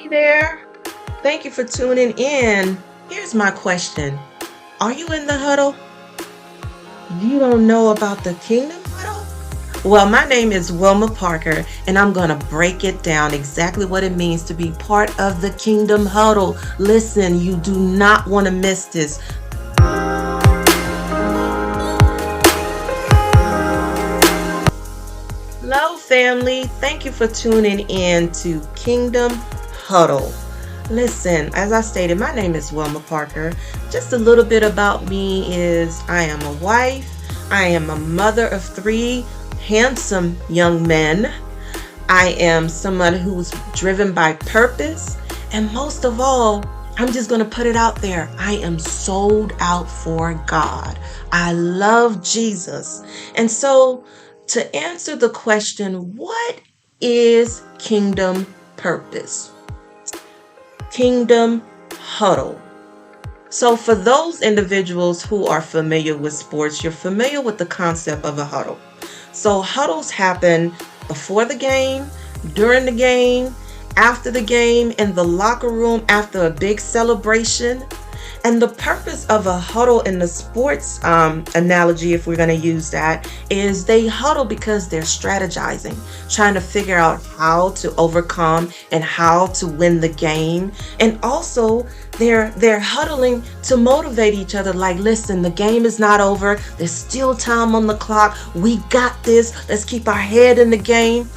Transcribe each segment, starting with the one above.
there. Thank you for tuning in. Here's my question. Are you in the huddle? You don't know about the Kingdom Huddle? Well, my name is Wilma Parker, and I'm going to break it down exactly what it means to be part of the Kingdom Huddle. Listen, you do not want to miss this. Hello, family. Thank you for tuning in to Kingdom Huddle. Listen, as I stated, my name is Wilma Parker. Just a little bit about me is I am a wife. I am a mother of 3 handsome young men. I am someone who's driven by purpose. And most of all, I'm just going to put it out there. I am sold out for God. I love Jesus. And so to answer the question, what is kingdom purpose? Kingdom Huddle. So for those individuals who are familiar with sports, you're familiar with the concept of a huddle. So huddles happen before the game, during the game, after the game, in the locker room after a big celebration. And the purpose of a huddle in the sports analogy, if we're going to use that, is they huddle because they're strategizing, trying to figure out how to overcome and how to win the game. And also they're huddling to motivate each other. Like, listen, the game is not over. There's still time on the clock. We got this. Let's keep our head in the game.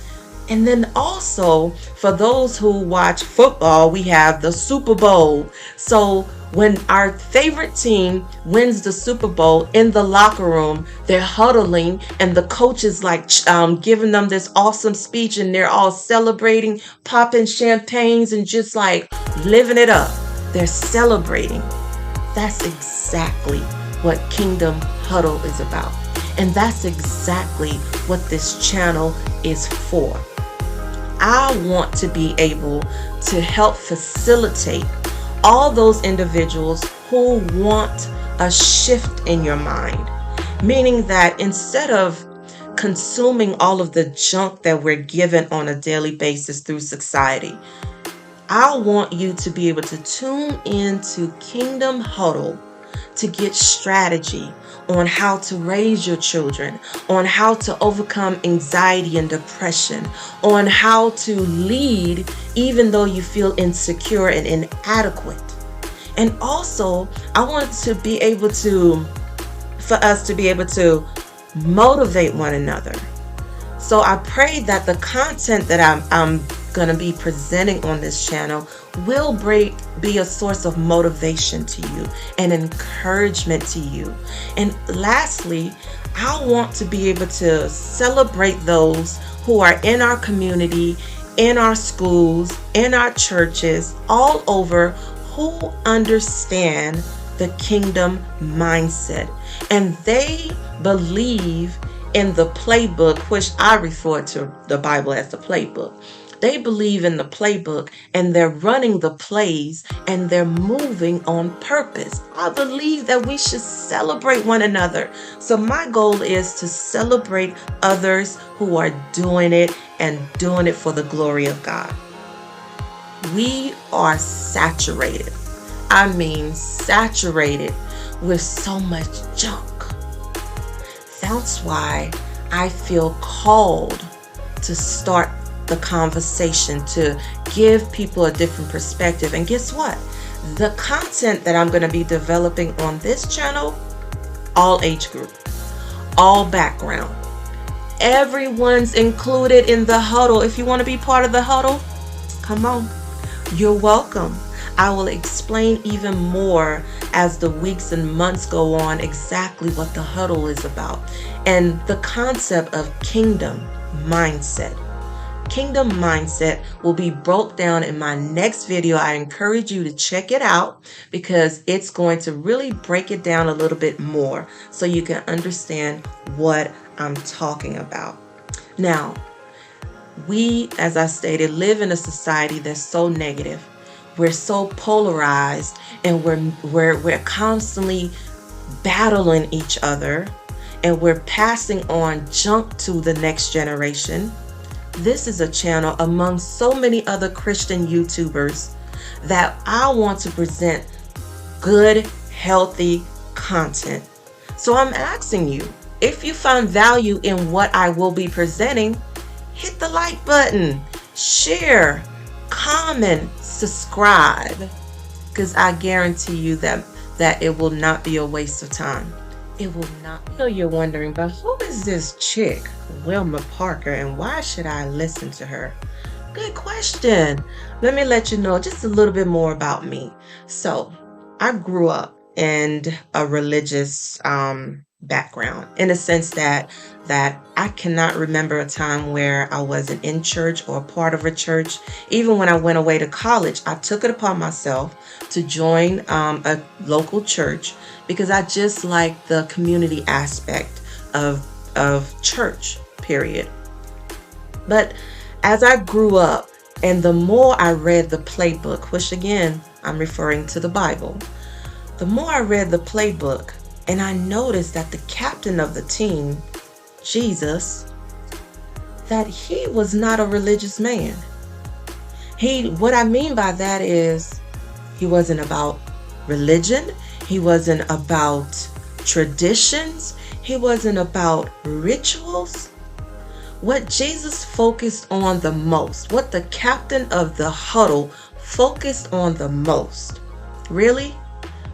And then also, for those who watch football, we have the Super Bowl. So when our favorite team wins the Super Bowl, in the locker room, they're huddling and the coach is like giving them this awesome speech and they're all celebrating, popping champagnes and just like living it up. They're celebrating. That's exactly what Kingdom Huddle is about. And that's exactly what this channel is for. I want to be able to help facilitate all those individuals who want a shift in your mind. Meaning that instead of consuming all of the junk that we're given on a daily basis through society, I want you to be able to tune into Kingdom Huddle to get strategy on how to raise your children, on how to overcome anxiety and depression, on how to lead even though you feel insecure and inadequate. And also, I want to be able to, for us to be able to motivate one another. So I pray that the content that I'm going to be presenting on this channel will be a source of motivation to you and encouragement to you. And lastly, I want to be able to celebrate those who are in our community, in our schools, in our churches, all over, who understand the kingdom mindset. And they believe in the playbook, which I refer to the Bible as the playbook. They believe in the playbook and they're running the plays and they're moving on purpose. I believe that we should celebrate one another. So my goal is to celebrate others who are doing it and doing it for the glory of God. We are saturated. I mean, saturated with so much junk. That's why I feel called to start the conversation, to give people a different perspective. And guess what? The content that I'm going to be developing on this channel, all age group, all background. Everyone's included in the huddle. If you want to be part of the huddle, come on. You're welcome. I will explain even more as the weeks and months go on exactly what the huddle is about and the concept of kingdom mindset. Kingdom mindset will be broke down in my next video. I encourage you to check it out because it's going to really break it down a little bit more so you can understand what I'm talking about. Now, we, as I stated, live in a society that's so negative. We're so polarized and we're constantly battling each other and we're passing on junk to the next generation. This is a channel among so many other Christian YouTubers that I want to present good, healthy content. So I'm asking you, if you find value in what I will be presenting, hit the like button, share, comment, subscribe, because I guarantee you that it will not be a waste of time. It will not. I know you're wondering, but who is this chick, Wilma Parker, and why should I listen to her? Good question. Let me let you know just a little bit more about me. So, I grew up in a religious background, in the sense that I cannot remember a time where I wasn't in church or part of a church. Even when I went away to college, I took it upon myself to join a local church because I just like the community aspect of church, period. But as I grew up, and the more I read the playbook, which again, I'm referring to the Bible, the more I read the playbook, and I noticed that the captain of the team, Jesus, that he was not a religious man. What I mean by that is, he wasn't about religion, he wasn't about traditions, he wasn't about rituals. What Jesus focused on the most, what the captain of the huddle focused on the most, really,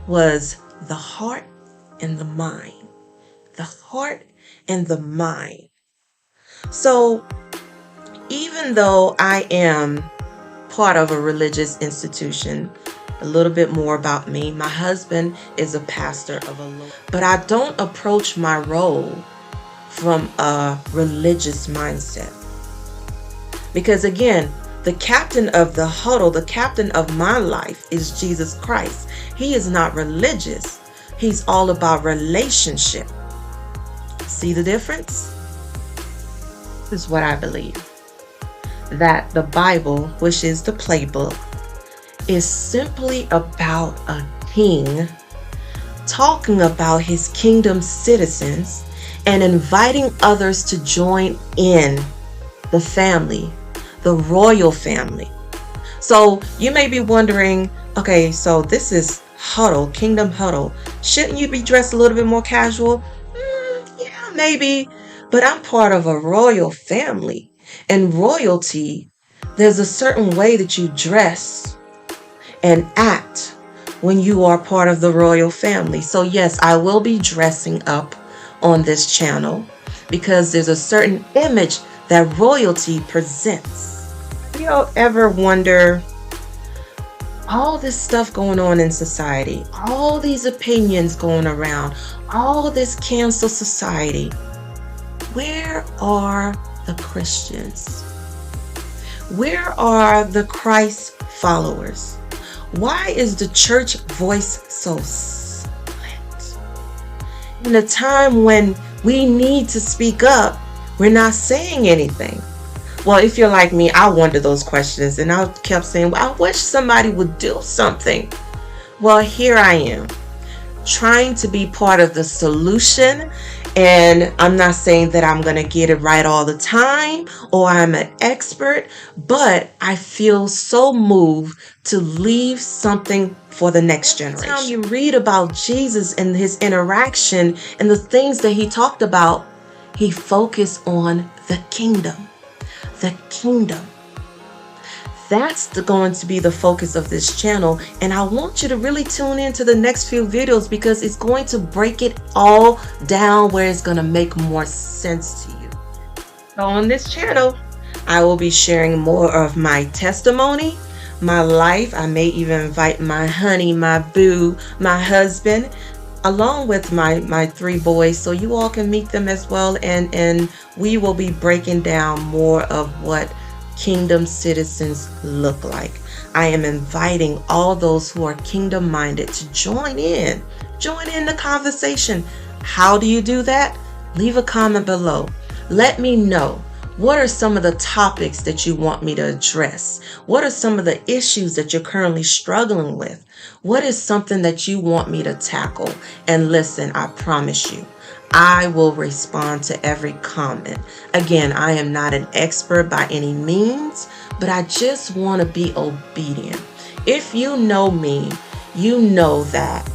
was the heart and the mind. The heart and the mind. So, even though I am part of a religious institution, a little bit more about me. My husband is a pastor of a local, but I don't approach my role from a religious mindset. Because again, the captain of the huddle, the captain of my life is Jesus Christ. He is not religious. He's all about relationship. See the difference? This is what I believe. That the Bible, which is the playbook, is simply about a king talking about his kingdom citizens and inviting others to join in the family, the royal family. So you may be wondering, okay, so this is Huddle, Kingdom Huddle. Shouldn't you be dressed a little bit more casual? Yeah, maybe. But I'm part of a royal family. And royalty, there's a certain way that you dress and act when you are part of the royal family. So yes, I will be dressing up on this channel because there's a certain image that royalty presents. Have you ever wonder, all this stuff going on in society, all these opinions going around, all this cancel society, where are the Christians? Where are the Christ followers? Why is the church voice so split? In a time when we need to speak up, we're not saying anything. Well, if you're like me, I wonder those questions, and I kept saying, well, I wish somebody would do something. Well, here I am, trying to be part of the solution. And I'm not saying that I'm going to get it right all the time or I'm an expert, but I feel so moved to leave something for the next generation. Every time you read about Jesus and his interaction and the things that he talked about, he focused on the kingdom. The kingdom. That's going to be the focus of this channel, and I want you to really tune in to the next few videos because it's going to break it all down where it's going to make more sense to you. So on this channel, I will be sharing more of my testimony, my life. I may even invite my honey, my boo, my husband, along with my 3 boys, so you all can meet them as well, and we will be breaking down more of what kingdom citizens look like. I am inviting all those who are kingdom minded to join in the conversation. How do you do that? Leave a comment below. Let me know, what are some of the topics that you want me to address? What are some of the issues that you're currently struggling with? What is something that you want me to tackle? And listen, I promise you, I will respond to every comment. Again, I am not an expert by any means, but I just want to be obedient. If you know me, you know that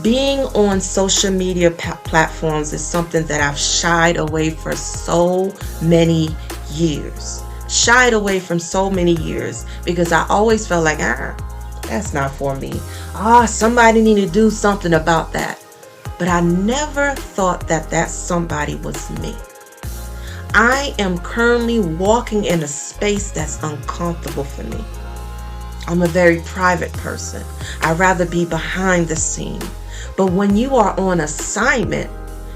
being on social media platforms is something that I've shied away for so many years. Shied away from so many years because I always felt like, that's not for me. Somebody need to do something about that. But I never thought that somebody was me. I am currently walking in a space that's uncomfortable for me. I'm a very private person. I'd rather be behind the scene. But when you are on assignment,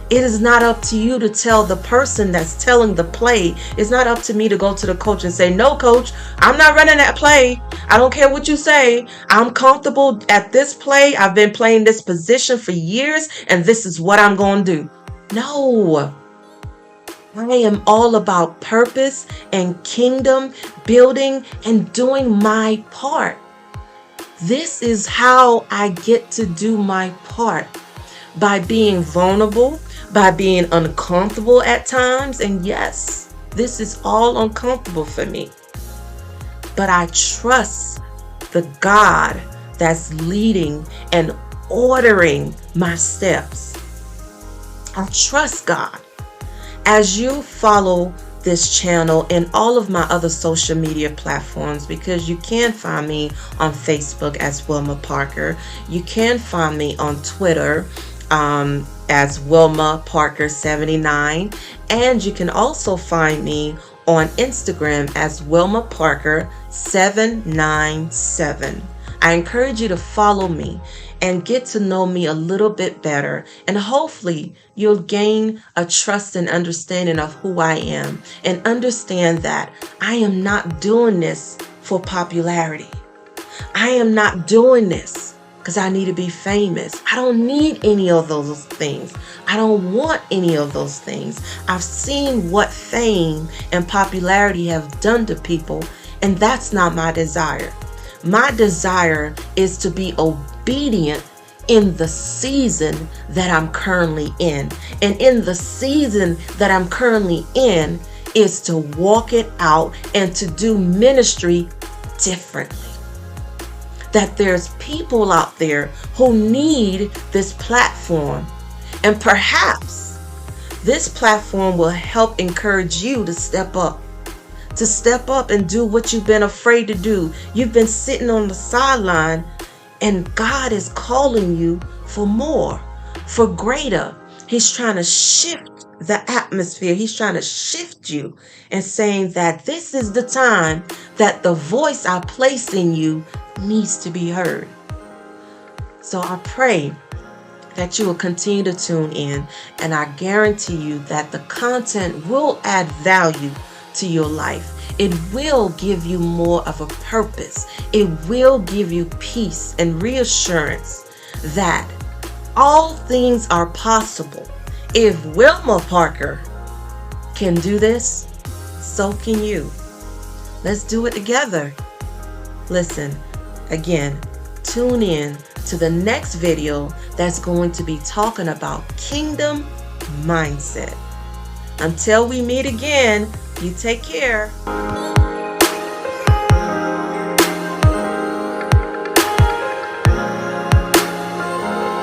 it is not up to you to tell the person that's telling the play. It's not up to me to go to the coach and say, no, coach, I'm not running that play. I don't care what you say. I'm comfortable at this play. I've been playing this position for years, and this is what I'm going to do. No. I am all about purpose and kingdom building and doing my part. This is how I get to do my part, by being vulnerable, by being uncomfortable at times. And yes, this is all uncomfortable for me. But I trust the God that's leading and ordering my steps. I trust God. As you follow this channel and all of my other social media platforms, because you can find me on Facebook as Wilma Parker. You can find me on Twitter as Wilma Parker 79, and you can also find me on Instagram as Wilma Parker 797. I encourage you to follow me and get to know me a little bit better, and hopefully you'll gain a trust and understanding of who I am, and understand that I am not doing this for popularity. I am not doing this because I need to be famous. I don't need any of those things. I don't want any of those things. I've seen what fame and popularity have done to people, and that's not my desire. My desire is to be obedient in the season that I'm currently in. And in the season that I'm currently in is to walk it out and to do ministry differently. That there's people out there who need this platform. And perhaps this platform will help encourage you to step up. To step up and do what you've been afraid to do. You've been sitting on the sideline, and God is calling you for more, for greater. He's trying to shift the atmosphere. He's trying to shift you and saying that this is the time that the voice I place in you needs to be heard. So I pray that you will continue to tune in, and I guarantee you that the content will add value to your life. It will give you more of a purpose. It will give you peace and reassurance that all things are possible. If Wilma Parker can do this, so can you. Let's do it together. Listen, again, tune in to the next video that's going to be talking about kingdom mindset. Until we meet again, you take care.